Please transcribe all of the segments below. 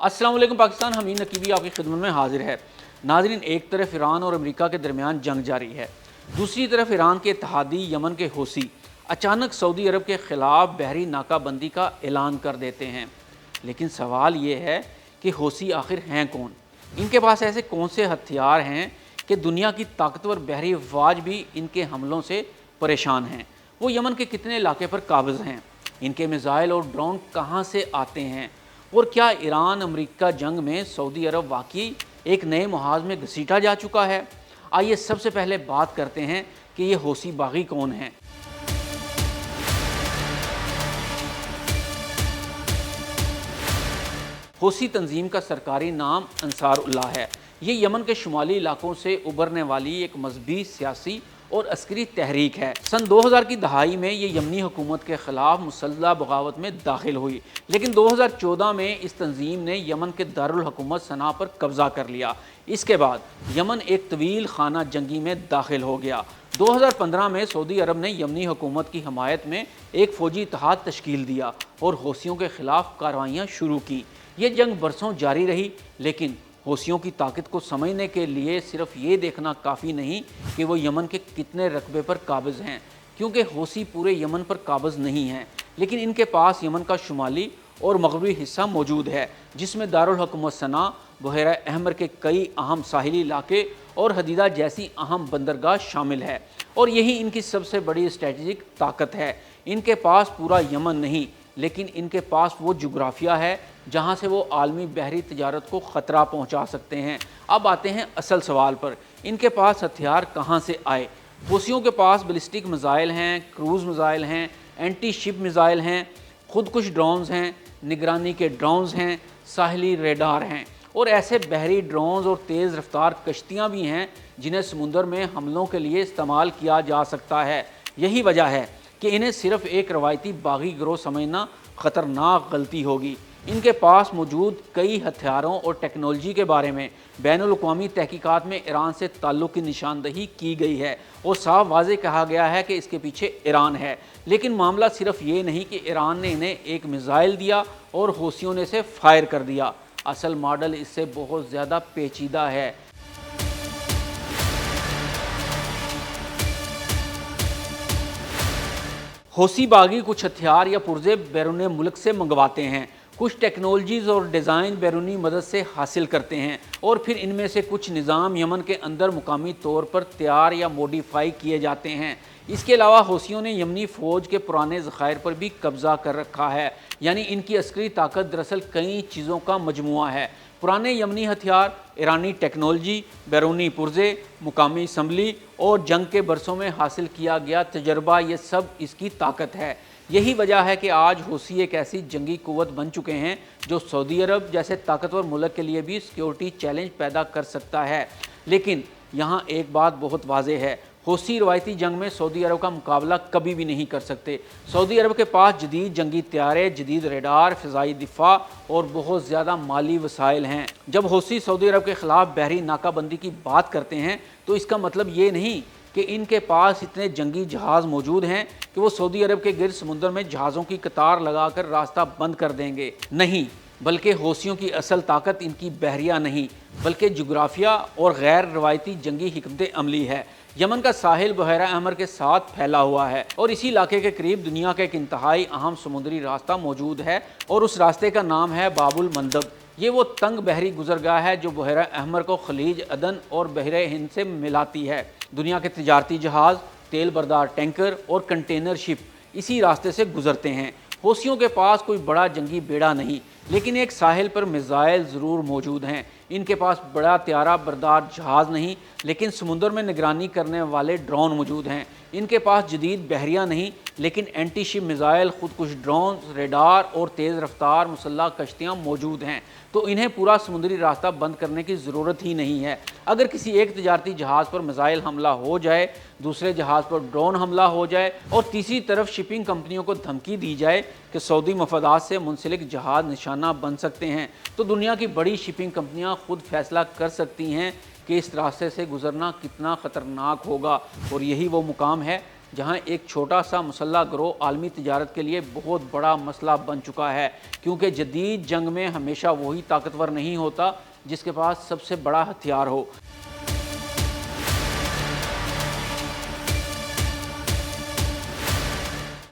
अस्सलाम वालेकुम पाकिस्तान, हमीद नकीबी आपकी खिदमत में हाजिर है। नाजरीन, एक तरफ ईरान और अमेरिका के दरमियान जंग जारी है, दूसरी तरफ ईरान के इत्तेहादी यमन के हौसी अचानक सऊदी अरब के ख़िलाफ़ बहरी नाकाबंदी का ऐलान कर देते हैं। लेकिन सवाल ये है कि हौसी आखिर हैं कौन? इनके पास ऐसे कौन से हथियार हैं कि दुनिया की ताकतवर बहरी अफवाज भी इनके हमलों से परेशान हैं? वो यमन के कितने इलाके पर काबिज़ हैं? इनके मिसाइल और ड्रोन कहाँ से आते हैं? और क्या ईरान अमेरिका जंग में सऊदी अरब वाकई एक नए मुहाज में घसीटा जा चुका है? आइए सबसे पहले बात करते हैं कि ये हौसी बागी कौन हैं। हौसी तंजीम का सरकारी नाम अंसारुल्लाह है। ये यमन के शुमाली इलाकों से उभरने वाली एक मजहबी, सियासी और अस्करी तहरीक है। सन 2000 की दहाई में ये यमनी हुकूमत के ख़िलाफ़ मुसल्लह बगावत में दाखिल हुई, लेकिन 2014 में इस तंजीम ने यमन के दारुल हुकूमत सना पर कब्ज़ा कर लिया। इसके बाद यमन एक तवील खाना जंगी में दाखिल हो गया। 2015 में सऊदी अरब ने यमनी हुकूमत की हमायत में एक फ़ौजी इत्तेहाद तश्कील दिया और हौसियों के ख़िलाफ़ कार्रवाइयाँ शुरू की। ये जंग बरसों जारी रही, लेकिन हौसियों की ताकत को समझने के लिए सिर्फ ये देखना काफ़ी नहीं कि वो यमन के कितने रकबे पर काबिज़ हैं, क्योंकि हौसी पूरे यमन पर काबिज़ नहीं हैं, लेकिन इनके पास यमन का शुमाली और मगरबी हिस्सा मौजूद है, जिसमें दारुल हुकूमत सना, बहरा अहमर के कई अहम साहिली इलाके और हदीदा जैसी अहम बंदरगाह शामिल है। और यही इनकी सबसे बड़ी स्ट्रेटजिक ताकत है। इनके पास पूरा यमन नहीं, लेकिन इनके पास वो जुग्राफिया है जहाँ से वो आलमी बहरी तजारत को ख़तरा पहुँचा सकते हैं। अब आते हैं असल सवाल पर, इनके पास हथियार कहाँ से आए? हौसियों के पास बैलिस्टिक मिज़ाइल हैं, क्रूज़ मिज़ाइल हैं, एंटी शिप मिज़ाइल हैं, खुदकुश ड्रोन्स हैं, निगरानी के ड्रोन्स हैं, साहली रेडार हैं और ऐसे बहरी ड्रोन्स और तेज़ रफ्तार कश्तियाँ भी हैं जिन्हें समुंदर में हमलों के लिए इस्तेमाल किया जा सकता है। यही वजह है कि इन्हें सिर्फ एक रवायती बागी गिरोह समझना ख़तरनाक गलती होगी। इनके पास मौजूद कई हथियारों और टेक्नोलॉजी के बारे में बैनुल-अक़वामी तहकीकात में ईरान से ताल्लुक़ की निशानदही की गई है और साफ वाज़ेह कहा गया है कि इसके पीछे ईरान है। लेकिन मामला सिर्फ ये नहीं कि ईरान ने इन्हें एक मिसाइल दिया और हौसियों ने इसे फायर कर दिया। असल मॉडल इससे बहुत ज़्यादा पेचीदा है। हौसी बागी कुछ हथियार या पुर्जे बैरून मुल्क से मंगवाते हैं, कुछ टेक्नोलॉजीज़ और डिज़ाइन बैरूनी मदद से हासिल करते हैं और फिर इनमें से कुछ निज़ाम यमन के अंदर मुकामी तौर पर तैयार या मॉडिफाई किए जाते हैं। इसके अलावा हौसियों ने यमनी फ़ौज के पुराने ज़खायर पर भी कब्ज़ा कर रखा है, यानी इनकी अस्करी ताकत दरअसल कई चीज़ों का मजमुआ है। पुराने यमनी हथियार, ईरानी टेक्नोलॉजी, बैरूनी पुर्जे, मुकामी असम्बली और जंग के बरसों में हासिल किया गया तजर्बा, ये सब इसकी ताकत है। यही वजह है कि आज हौसी एक ऐसी जंगी कुव्वत बन चुके हैं जो सऊदी अरब जैसे ताकतवर मुल्क के लिए भी सिक्योरिटी चैलेंज पैदा कर सकता है। लेकिन यहाँ एक बात बहुत वाज़ेह है, हौसी रवायती जंग में सऊदी अरब का मुकाबला कभी भी नहीं कर सकते। सऊदी अरब के पास जदीद जंगी तैयारे, जदीद रेडार, फ़िज़ाई दिफा और बहुत ज़्यादा माली वसाइल हैं। जब हौसी सऊदी अरब के ख़िलाफ़ बहरी नाकाबंदी की बात करते हैं तो इसका मतलब ये नहीं कि इनके पास इतने जंगी जहाज़ मौजूद हैं कि वो सऊदी अरब के गिर्द समुंदर में जहाज़ों की कतार लगाकर रास्ता बंद कर देंगे। नहीं, बल्कि हौसियों की असल ताकत इनकी बहरिया नहीं, बल्कि जुग्राफिया और गैर रवायती जंगी हिकमत अमली है। यमन का साहिल बहरा अहमर के साथ फैला हुआ है और इसी इलाके के करीब दुनिया का एक इंतहाई अहम समुद्री रास्ता मौजूद है और उस रास्ते का नाम है बाबुल मंदब। ये वो तंग बहरी गुजरगाह है जो बहरा अहमर को खलीज अदन और बहरे हिंद से मिलाती है। दुनिया के तिजारती जहाज़, तेल बरदार टैंकर और कंटेनर शिप इसी रास्ते से गुजरते हैं। हौसियों के पास कोई बड़ा जंगी बेड़ा नहीं, लेकिन एक साहिल पर मिसाइल ज़रूर मौजूद हैं। इनके पास बड़ा त्यारा बरदार जहाज़ नहीं, लेकिन समुंदर में निगरानी करने वाले ड्रोन मौजूद हैं। इनके पास जदीद बहरिया नहीं, लेकिन एंटी शिप मिसाइल, खुदकुश ड्रोन, रेडार और तेज़ रफ्तार मुसल्लह कश्तियाँ मौजूद हैं। तो इन्हें पूरा समुद्री रास्ता बंद करने की ज़रूरत ही नहीं है। अगर किसी एक तजारती जहाज़ पर मिसाइल हमला हो जाए, दूसरे जहाज़ पर ड्रोन हमला हो जाए और तीसरी तरफ शिपिंग कंपनियों को धमकी दी जाए कि सऊदी मफादात से मुंसलिक जहाज़ निशाना बन सकते हैं, तो दुनिया की बड़ी शिपिंग कंपनियां खुद फैसला कर सकती हैं कि इस रास्ते से गुजरना कितना ख़तरनाक होगा। और यही वो मुकाम है جہاں ایک چھوٹا سا مسلح گروہ عالمی تجارت کے لیے بہت بڑا مسئلہ بن چکا ہے، کیونکہ جدید جنگ میں ہمیشہ وہی طاقتور نہیں ہوتا جس کے پاس سب سے بڑا ہتھیار ہو۔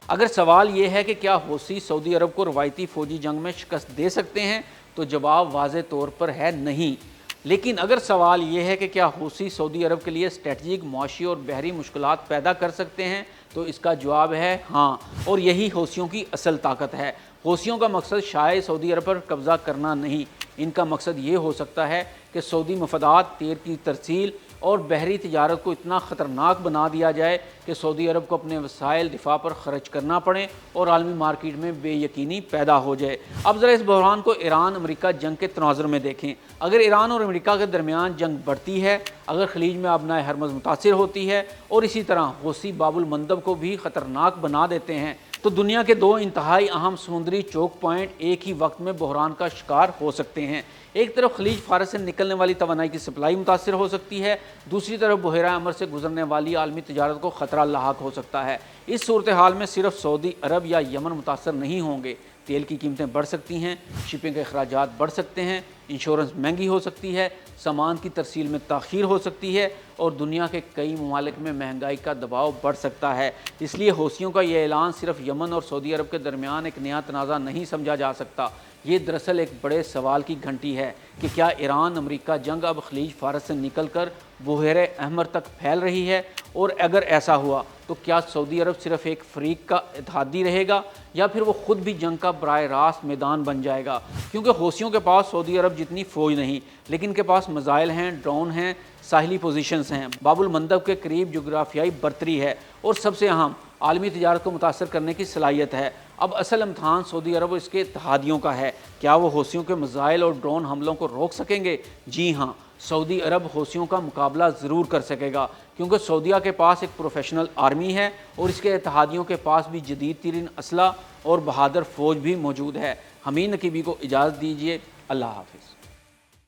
اگر سوال یہ ہے کہ کیا حوثی سعودی عرب کو روایتی فوجی جنگ میں شکست دے سکتے ہیں تو جواب واضح طور پر ہے نہیں۔ لیکن اگر سوال یہ ہے کہ کیا حوثی سعودی عرب کے لیے اسٹریٹجک، معاشی اور بحری مشکلات پیدا کر سکتے ہیں تو اس کا جواب ہے ہاں، اور یہی حوثیوں کی اصل طاقت ہے۔ حوثیوں کا مقصد شاید سعودی عرب پر قبضہ کرنا نہیں، ان کا مقصد یہ ہو سکتا ہے کہ سعودی مفادات، تیل کی ترسیل اور بحری تجارت کو اتنا خطرناک بنا دیا جائے کہ سعودی عرب کو اپنے وسائل دفاع پر خرچ کرنا پڑے اور عالمی مارکیٹ میں بے یقینی پیدا ہو جائے۔ اب ذرا اس بحران کو ایران امریکہ جنگ کے تناظر میں دیکھیں۔ اگر ایران اور امریکہ کے درمیان جنگ بڑھتی ہے، اگر خلیج میں آبنائے ہرمز متاثر ہوتی ہے اور اسی طرح حوثی باب المندب کو بھی خطرناک بنا دیتے ہیں، تو دنیا کے دو انتہائی اہم سمندری چوک پوائنٹ ایک ہی وقت میں بحران کا شکار ہو سکتے ہیں۔ ایک طرف خلیج فارس سے نکلنے والی توانائی کی سپلائی متاثر ہو سکتی ہے، دوسری طرف بحیرہ احمر سے گزرنے والی عالمی تجارت کو خطرہ لاحق ہو سکتا ہے۔ اس صورتحال میں صرف سعودی عرب یا یمن متاثر نہیں ہوں گے، تیل کی قیمتیں بڑھ سکتی ہیں، شپنگ کے اخراجات بڑھ سکتے ہیں، انشورنس مہنگی ہو سکتی ہے، سامان کی ترسیل میں تاخیر ہو سکتی ہے اور دنیا کے کئی ممالک میں مہنگائی کا دباؤ بڑھ سکتا ہے۔ اس لیے حوثیوں کا یہ اعلان صرف یمن اور سعودی عرب کے درمیان ایک نیا تنازع نہیں سمجھا جا سکتا، یہ دراصل ایک بڑے سوال کی گھنٹی ہے کہ کیا ایران امریکہ جنگ اب خلیج فارس سے نکل کر بحیرہ احمر تک پھیل رہی ہے، اور اگر ایسا ہوا تو کیا سعودی عرب صرف ایک فریق کا اتحادی رہے گا یا پھر وہ خود بھی جنگ کا براہ راست میدان بن جائے گا؟ کیونکہ حوثیوں کے پاس سعودی عرب جتنی فوج نہیں، لیکن ان کے پاس میزائل ہیں، ڈرون ہیں، ساحلی پوزیشنز ہیں، باب المندب کے قریب جغرافیائی برتری ہے اور سب سے اہم عالمی تجارت کو متاثر کرنے کی صلاحیت ہے۔ اب اصل امتحان سعودی عرب اور اس کے اتحادیوں کا ہے، کیا وہ حوثیوں کے میزائل اور ڈرون حملوں کو روک سکیں گے؟ جی ہاں، سعودی عرب حوثیوں کا مقابلہ ضرور کر سکے گا، کیونکہ سعودیہ کے پاس ایک پروفیشنل آرمی ہے اور اس کے اتحادیوں کے پاس بھی جدید ترین اسلحہ اور بہادر فوج بھی موجود ہے۔ حمید نقیبی کو اجازت دیجیے، اللہ حافظ۔